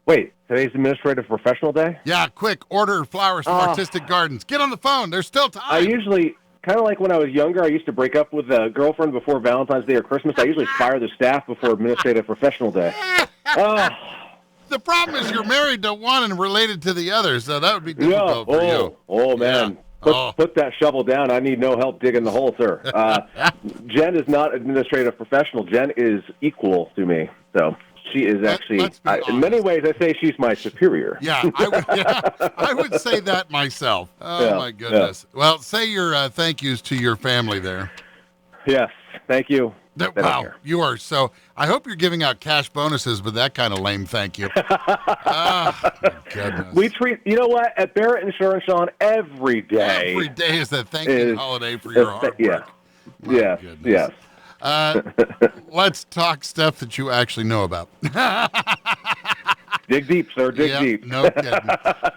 Wait, today's Administrative Professional Day? Yeah, quick, order flowers from Artistic Gardens. Get on the phone. There's still I time. usually, kind of like when I was younger, I used to break up with a girlfriend before Valentine's Day or Christmas. I usually fire the staff before Administrative Professional Day. Oh, The problem is you're married to one and related to the other, so that would be yeah. difficult for you. Oh, man. Put that shovel down. I need no help digging the hole, sir. Jen is not Administrative Professional. Jen is equal to me. So she is actually, in many ways, I say she's my superior. Yeah, I would say that myself. Oh, my goodness. Yeah. Well, say your thank yous to your family there. Yes, thank you. Wow, you are so. I hope you're giving out cash bonuses with that kind of lame thank you. Oh, my goodness. We treat, you know what, at Barrett Insurance, Shawn, every day. Every day is a thank you holiday for your hard work. Yeah. Yes. Let's talk stuff that you actually know about. Dig deep, sir. Dig deep. No kidding.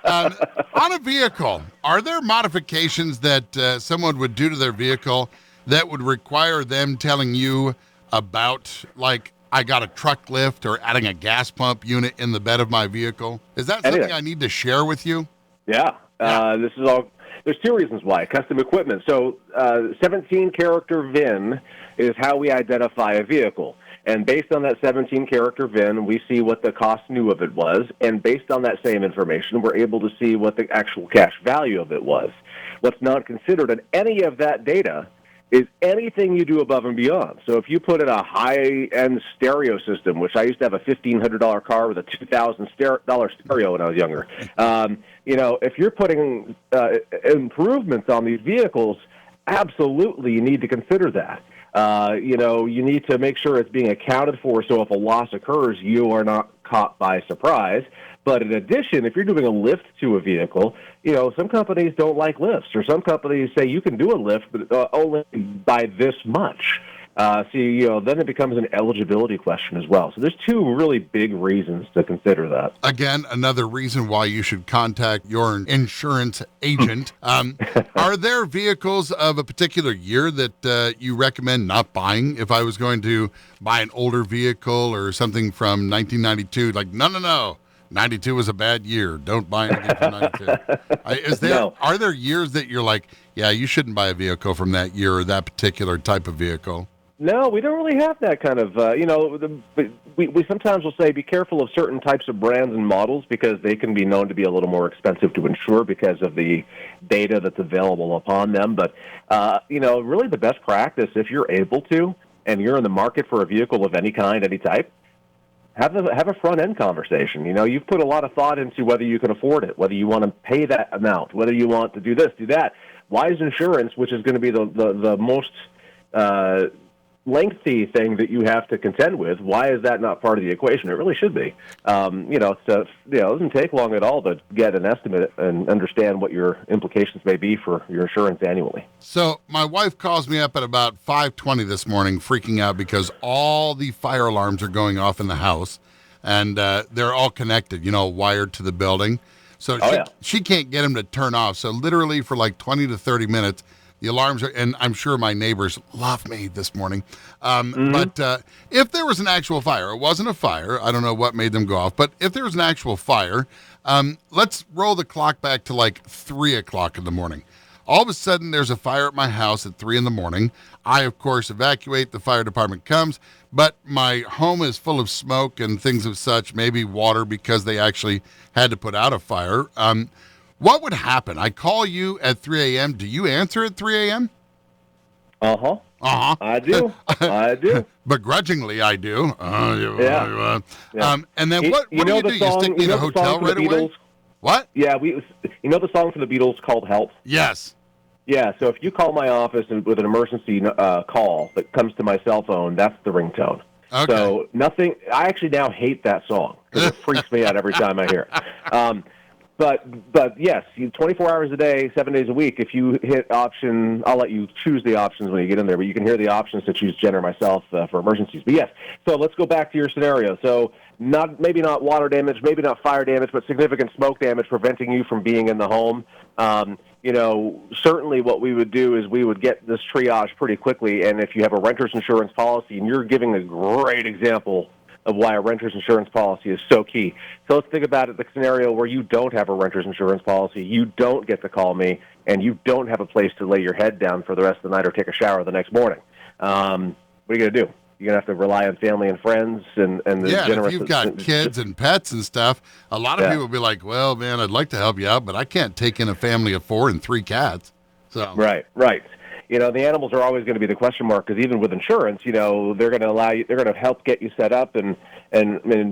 On a vehicle, are there modifications that someone would do to their vehicle that would require them telling you about, like, I got a truck lift or adding a gas pump unit in the bed of my vehicle? Is that something I need to share with you? Yeah. This is all. There's two reasons why. Custom equipment. So 17-character VIN is how we identify a vehicle. And based on that 17-character VIN, we see what the cost new of it was. And based on that same information, we're able to see what the actual cash value of it was. What's not considered in any of that data is anything you do above and beyond. So if you put in a high-end stereo system, which I used to have a $1,500 car with a $2,000 stereo when I was younger, if you're putting improvements on these vehicles, absolutely you need to consider that. You need to make sure it's being accounted for so if a loss occurs, you are not caught by surprise. But in addition, if you're doing a lift to a vehicle, some companies don't like lifts, or some companies say you can do a lift, but only by this much. Then it becomes an eligibility question as well. So there's two really big reasons to consider that. Again, another reason why you should contact your insurance agent. Are there vehicles of a particular year that you recommend not buying? If I was going to buy an older vehicle or something from 1992, like, no. 92 was a bad year. Don't buy anything from 92. Are there years that you're like, yeah, you shouldn't buy a vehicle from that year or that particular type of vehicle? No, we don't really have that kind of, we sometimes will say be careful of certain types of brands and models because they can be known to be a little more expensive to insure because of the data that's available upon them. But, really the best practice, if you're able to, and you're in the market for a vehicle of any kind, any type, have a front-end conversation. You've put a lot of thought into whether you can afford it, whether you want to pay that amount, whether you want to do this, do that. Why is insurance, which is going to be the most lengthy thing that you have to contend with, why is that not part of the equation? It really should be. It doesn't take long at all to get an estimate and understand what your implications may be for your insurance annually. So my wife calls me up at about 5:20 this morning, freaking out because all the fire alarms are going off in the house, and they're all connected, wired to the building. So she can't get them to turn off. So literally for like 20 to 30 minutes, the alarms are, and I'm sure my neighbors love me this morning. But if there was an actual fire, it wasn't a fire. I don't know what made them go off. But if there was an actual fire, let's roll the clock back to like 3 o'clock in the morning. All of a sudden, there's a fire at my house at 3 in the morning. I, of course, evacuate. The fire department comes. But my home is full of smoke and things of such, maybe water because they actually had to put out a fire. What would happen? I call you at 3 a.m. Do you answer at 3 a.m.? Uh-huh. Uh-huh. I do. I do. Begrudgingly, I do. Yeah. And then what do you do? You stick me in a hotel right away? What? Yeah, the song from the Beatles called Help? Yes. Yeah, so if you call my office with an emergency call that comes to my cell phone, that's the ringtone. Okay. So I actually now hate that song because it freaks me out every time I hear it. But yes, 24 hours a day, 7 days a week, if you hit option, I'll let you choose the options when you get in there, but you can hear the options to choose Jen or myself for emergencies. But yes, so let's go back to your scenario. So maybe not water damage, maybe not fire damage, but significant smoke damage preventing you from being in the home. Certainly what we would do is we would get this triage pretty quickly, and if you have a renter's insurance policy, and you're giving a great example of why a renter's insurance policy is so key. So let's think about it, the scenario where you don't have a renter's insurance policy, you don't get to call me, and you don't have a place to lay your head down for the rest of the night or take a shower the next morning. What are you going to do? You're going to have to rely on family and friends and the generous. If you've got kids and pets and stuff, a lot of people will be like, well, man, I'd like to help you out, but I can't take in a family of 4 and 3 cats. So Right. The animals are always going to be the question mark, because even with insurance, they're going to allow you, they're going to help get you set up and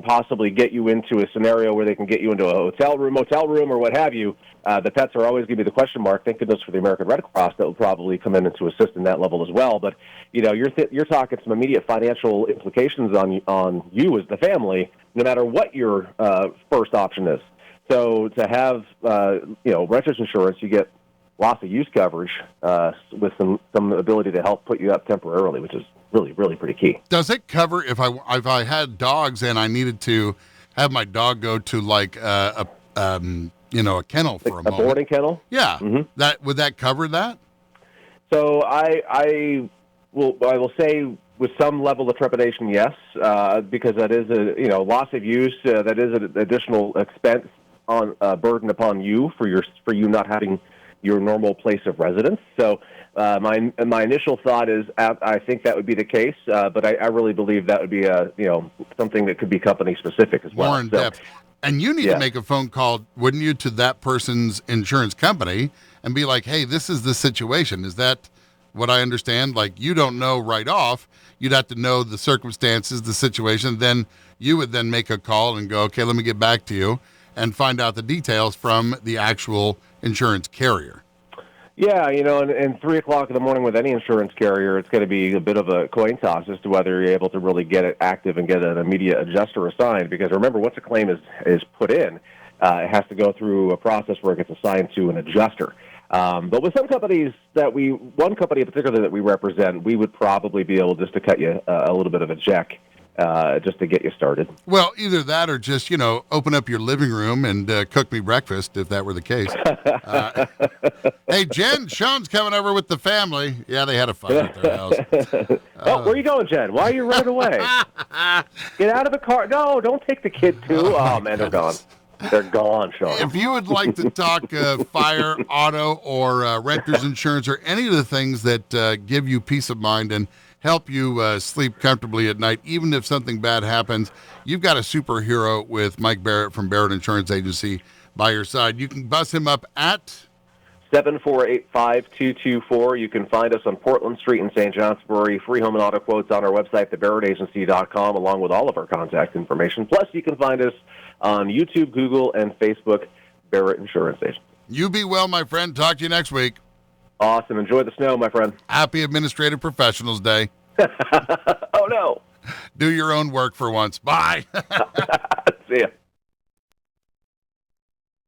possibly get you into a scenario where they can get you into a motel room, or what have you. The pets are always going to be the question mark. Thank goodness for the American Red Cross that will probably come in and to assist in that level as well. But you're talking some immediate financial implications on you as the family, no matter what your first option is. So to have renter's insurance, you get loss of use coverage with some ability to help put you up temporarily, which is really, really pretty key. Does it cover if I had dogs and I needed to have my dog go to like a kennel for a moment? A boarding kennel? Yeah. Mm-hmm. Would that cover that? So I will say with some level of trepidation, yes, because that is a loss of use. That is an additional expense on burden upon you for you not having your normal place of residence. So my initial thought is I think that would be the case, but I really believe that would be something that could be company specific as well. More in depth. And you need to make a phone call, wouldn't you, to that person's insurance company and be like, hey, this is the situation. Is that what I understand? Like, you don't know right off. You'd have to know the circumstances, the situation. Then you would then make a call and go, okay, let me get back to you and find out the details from the actual insurance carrier. Yeah, and 3 o'clock in the morning with any insurance carrier, it's going to be a bit of a coin toss as to whether you're able to really get it active and get an immediate adjuster assigned. Because remember, once a claim is put in, it has to go through a process where it gets assigned to an adjuster. But with some companies one company in particular that we represent, we would probably be able just to cut you a little bit of a check. Just to get you started. Well, either that or just, open up your living room and cook me breakfast, if that were the case. Hey, Jen, Shawn's coming over with the family. Yeah, they had a fight at their house. Where are you going, Jen? Why are you running away? Get out of the car. No, don't take the kid, too. Oh, man, they're gone. They're gone, Shawn. If you would like to talk fire, auto, or renter's insurance, or any of the things that give you peace of mind and help you sleep comfortably at night, even if something bad happens, you've got a superhero with Mike Barrett from Barrett Insurance Agency by your side. You can buzz him up at 748-5224. You can find us on Portland Street in St. Johnsbury. Free home and auto quotes on our website, thebarrettagency.com, along with all of our contact information. Plus, you can find us on YouTube, Google, and Facebook, Barrett Insurance Agency. You be well, my friend. Talk to you next week. Awesome. Enjoy the snow, my friend. Happy Administrative Professionals Day. Oh, no. Do your own work for once. Bye. See ya.